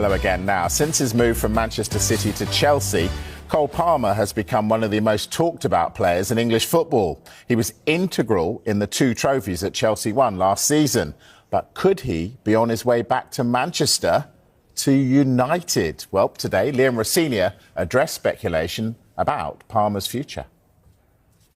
Hello again now. Since his move from Manchester City to Chelsea, Cole Palmer has become one of the most talked about players in English football. He was integral in the 2 trophies that Chelsea won last season. But could he be on his way back to Manchester, to United? Well, today, Liam Rosenior addressed speculation about Palmer's future.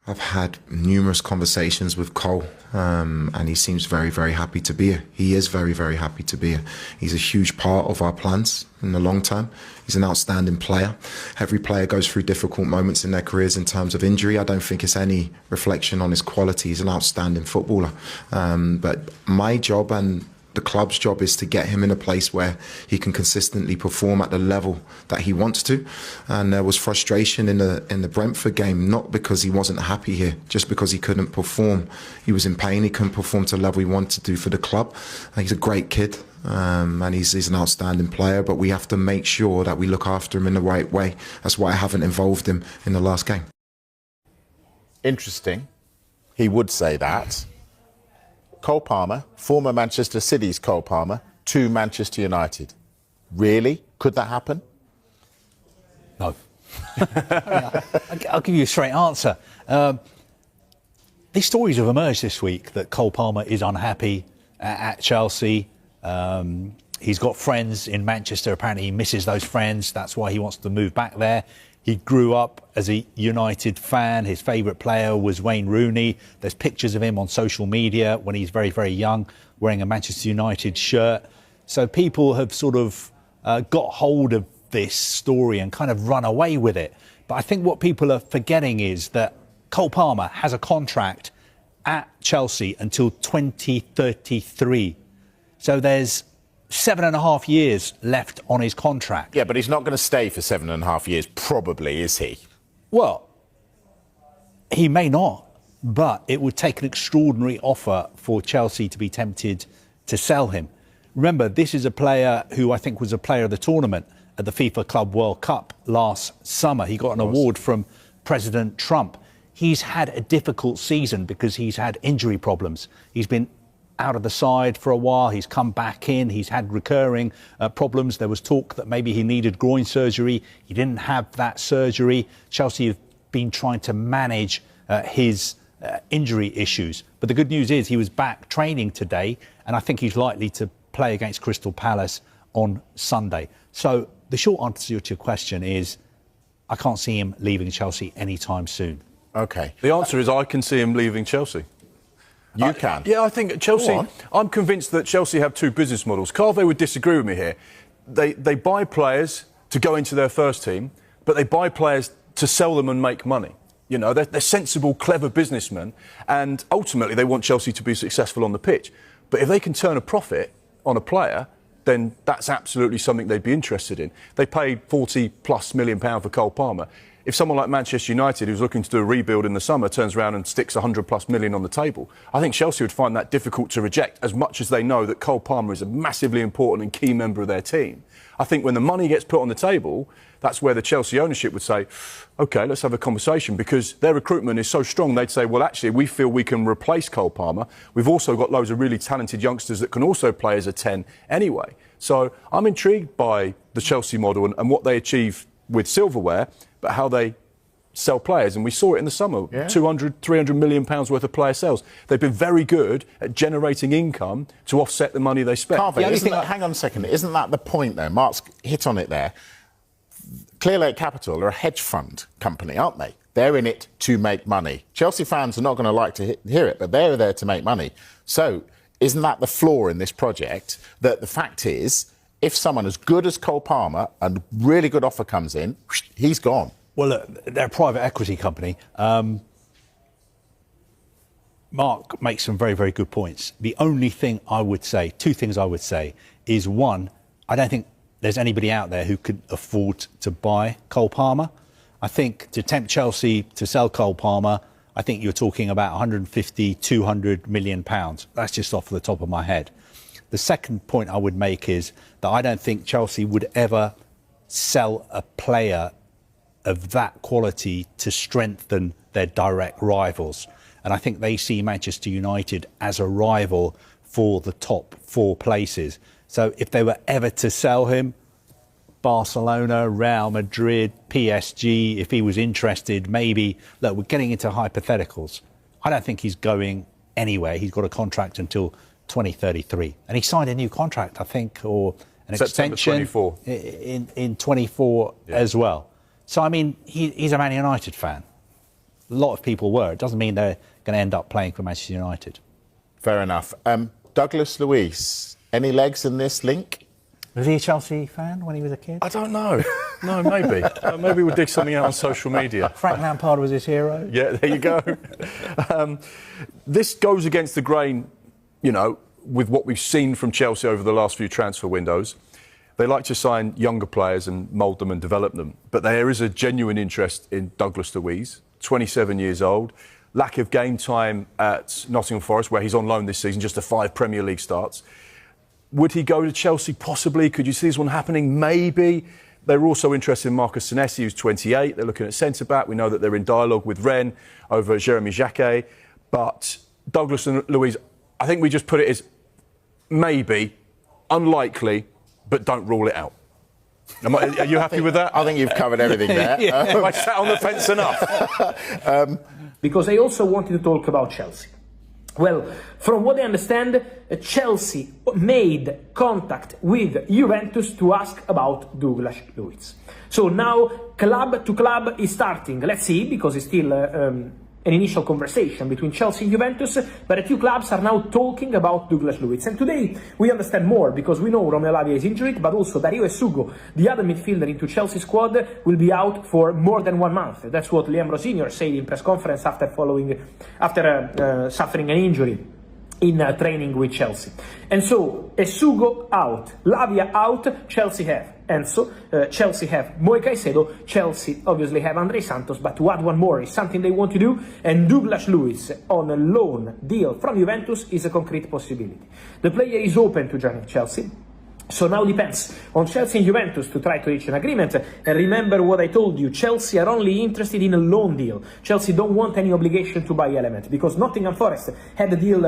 I've had numerous conversations with Cole, and he seems very, very happy to be here. He is very, very happy to be here. He's a huge part of our plans in the long term. He's an outstanding player. Every player goes through difficult moments in their careers in terms of injury. I don't think it's any reflection on his quality. He's an outstanding footballer. But my job and the club's job is to get him in a place where he can consistently perform at the level that he wants to. And there was frustration in the Brentford game, not because he wasn't happy here, just because he couldn't perform. He was in pain. He couldn't perform to the level he wanted to do for the club. He's a great kid, and he's an outstanding player, but we have to make sure that we look after him in the right way. That's why I haven't involved him in the last game. Interesting. He would say that. Cole Palmer, former Manchester City's Cole Palmer, to Manchester United. Really? Could that happen? No. I'll give you a straight answer. These stories have emerged this week that Cole Palmer is unhappy at Chelsea. He's got friends in Manchester. Apparently he misses those friends. That's why he wants to move back there. He grew up as a United fan. His favourite player was Wayne Rooney. There's pictures of him on social media when he's very, very young, wearing a Manchester United shirt. So people have sort of got hold of this story and kind of run away with it. But I think what people are forgetting is that Cole Palmer has a contract at Chelsea until 2033. So there's 7.5 years left on his contract. Yeah, but he's not going to stay for 7.5 years, probably, is he? Well, he may not, but it would take an extraordinary offer for Chelsea to be tempted to sell him. Remember, this is a player who I think was a player of the tournament at the FIFA Club World Cup last summer. He got an award from President Trump. He's had a difficult season because he's had injury problems. He's been out of the side for a while. He's come back in. He's had recurring problems. There was talk that maybe he needed groin surgery. He didn't have that surgery. Chelsea have been trying to manage his injury issues. But the good news is he was back training today, and I think he's likely to play against Crystal Palace on Sunday. So the short answer to your question is I can't see him leaving Chelsea anytime soon. OK. The answer is I can see him leaving Chelsea. You can? Yeah, I think Chelsea... I'm convinced that Chelsea have 2 business models. Carve would disagree with me here. They buy players to go into their first team, but they buy players to sell them and make money. You know, they're sensible, clever businessmen, and ultimately they want Chelsea to be successful on the pitch. But if they can turn a profit on a player, then that's absolutely something they'd be interested in. They paid £40+ million for Cole Palmer. If someone like Manchester United, who's looking to do a rebuild in the summer, turns around and sticks £100+ million on the table, I think Chelsea would find that difficult to reject, as much as they know that Cole Palmer is a massively important and key member of their team. I think when the money gets put on the table, that's where the Chelsea ownership would say, OK, let's have a conversation, because their recruitment is so strong. They'd say, well, actually, we feel we can replace Cole Palmer. We've also got loads of really talented youngsters that can also play as a 10 anyway. So I'm intrigued by the Chelsea model and what they achieve with silverware, but how they sell players. And we saw it in the summer, 200, 300 million pounds worth of player sales. They've been very good at generating income to offset the money they spend. Hang on a second. Isn't that the point, though? Mark's hit on it there. Clearlake Capital are a hedge fund company, aren't they? They're in it to make money. Chelsea fans are not going to like to hear it, but they're there to make money. So isn't that the flaw in this project, that the fact is, if someone as good as Cole Palmer and really good offer comes in, he's gone? Well, look, they're a private equity company. Mark makes some very, very good points. The only thing I would say, 2 things I would say, is one, I don't think there's anybody out there who could afford to buy Cole Palmer. I think to tempt Chelsea to sell Cole Palmer, I think you're talking about 150, 200 million pounds. That's just off the top of my head. The second point I would make is that I don't think Chelsea would ever sell a player of that quality to strengthen their direct rivals. And I think they see Manchester United as a rival for the top 4 places. So if they were ever to sell him, Barcelona, Real Madrid, PSG, if he was interested, maybe. Look, we're getting into hypotheticals. I don't think he's going anywhere. He's got a contract until 2033. And he signed a new contract, I think, or an September extension 24. in 24 as well. So, I mean, he's a Man United fan. A lot of people were. It doesn't mean they're going to end up playing for Manchester United. Fair enough. Douglas Luiz, any legs in this link? Was he a Chelsea fan when he was a kid? I don't know. No, maybe. Maybe we'll dig something out on social media. Frank Lampard was his hero. Yeah, there you go. This goes against the grain, you know, with what we've seen from Chelsea over the last few transfer windows. They like to sign younger players and mould them and develop them. But there is a genuine interest in Douglas Luiz, 27 years old. Lack of game time at Nottingham Forest, where he's on loan this season, just 5 Premier League starts. Would he go to Chelsea? Possibly. Could you see this one happening? Maybe. They're also interested in Marcus Senesi, who's 28. They're looking at centre-back. We know that they're in dialogue with Rennes over Jeremy Jacquet. But Douglas and Luiz, I think we just put it as maybe, unlikely, but don't rule it out. Are you happy with that? I think you've covered everything there. I sat on the fence enough. Because I also wanted to talk about Chelsea. Well, from what I understand, Chelsea made contact with Juventus to ask about Douglas Luiz. So now club to club is starting. Let's see, because it's still an initial conversation between Chelsea and Juventus, but the two clubs are now talking about Douglas Luiz. And today we understand more, because we know Romeo Lavia is injured, but also Dario Essugo, the other midfielder into Chelsea squad, will be out for more than 1 month. That's what Liam Rosignor said in press conference after suffering an injury in training with Chelsea. And so Essugo out, Lavia out, Chelsea have Enzo, Chelsea have Moi Caicedo, Chelsea obviously have Andrei Santos, but to add one more is something they want to do, and Douglas Luiz on a loan deal from Juventus is a concrete possibility. The player is open to joining Chelsea. So now depends on Chelsea and Juventus to try to reach an agreement. And remember what I told you, Chelsea are only interested in a loan deal. Chelsea don't want any obligation to buy Element, because Nottingham Forest had a deal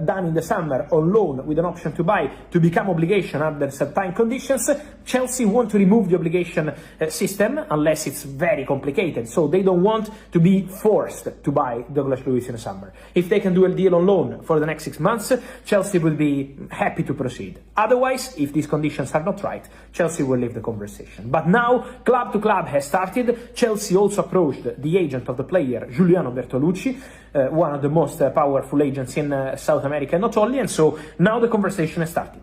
done in the summer on loan with an option to buy to become obligation under certain conditions. Chelsea want to remove the obligation system unless it's very complicated. So they don't want to be forced to buy Douglas Luiz in the summer. If they can do a deal on loan for the next 6 months, Chelsea will be happy to proceed. Otherwise, if these conditions are not right, Chelsea will leave the conversation. But now, club to club has started. Chelsea also approached the agent of the player, Giuliano Bertolucci, one of the most powerful agents in South America, not only, and so now the conversation has started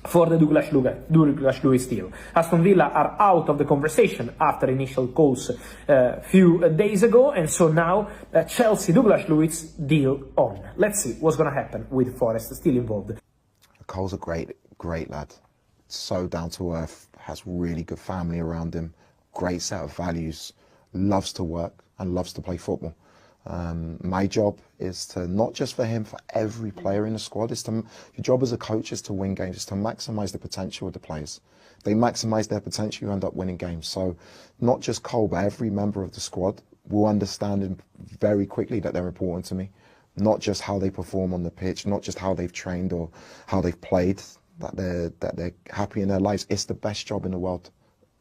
for the Douglas Luiz deal. Aston Villa are out of the conversation after initial calls a few days ago, and so now Chelsea Douglas Luiz deal on. Let's see what's going to happen with Forest still involved. Cole's a great lad. So down to earth, has really good family around him, great set of values, loves to work and loves to play football. My job is to, not just for him, for every player in the squad, your job as a coach is to win games, is to maximise the potential of the players. They maximise their potential, you end up winning games. So not just Cole, but every member of the squad will understand very quickly that they're important to me. Not just how they perform on the pitch, not just how they've trained or how they've played, that they're happy in their lives. It's the best job in the world.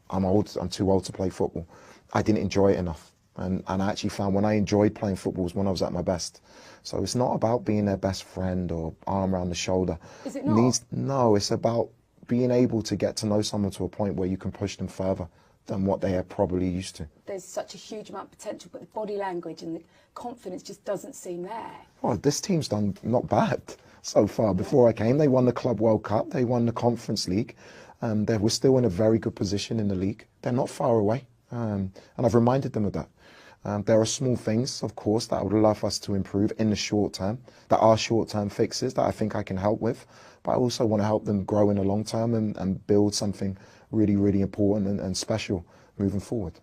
I'm too old to play football. I didn't enjoy it enough. And I actually found when I enjoyed playing football was when I was at my best. So it's not about being their best friend or arm around the shoulder. Is it not? No, it's about being able to get to know someone to a point where you can push them further than what they are probably used to. There's such a huge amount of potential, but the body language and the confidence just doesn't seem there. Well, this team's done not bad so far. Before I came, they won the Club World Cup, they won the Conference League. They were still in a very good position in the league. They're not far away, and I've reminded them of that. There are small things, of course, that I would love us to improve in the short term, that are short-term fixes that I think I can help with, but I also want to help them grow in the long term and build something really, really important and special moving forward.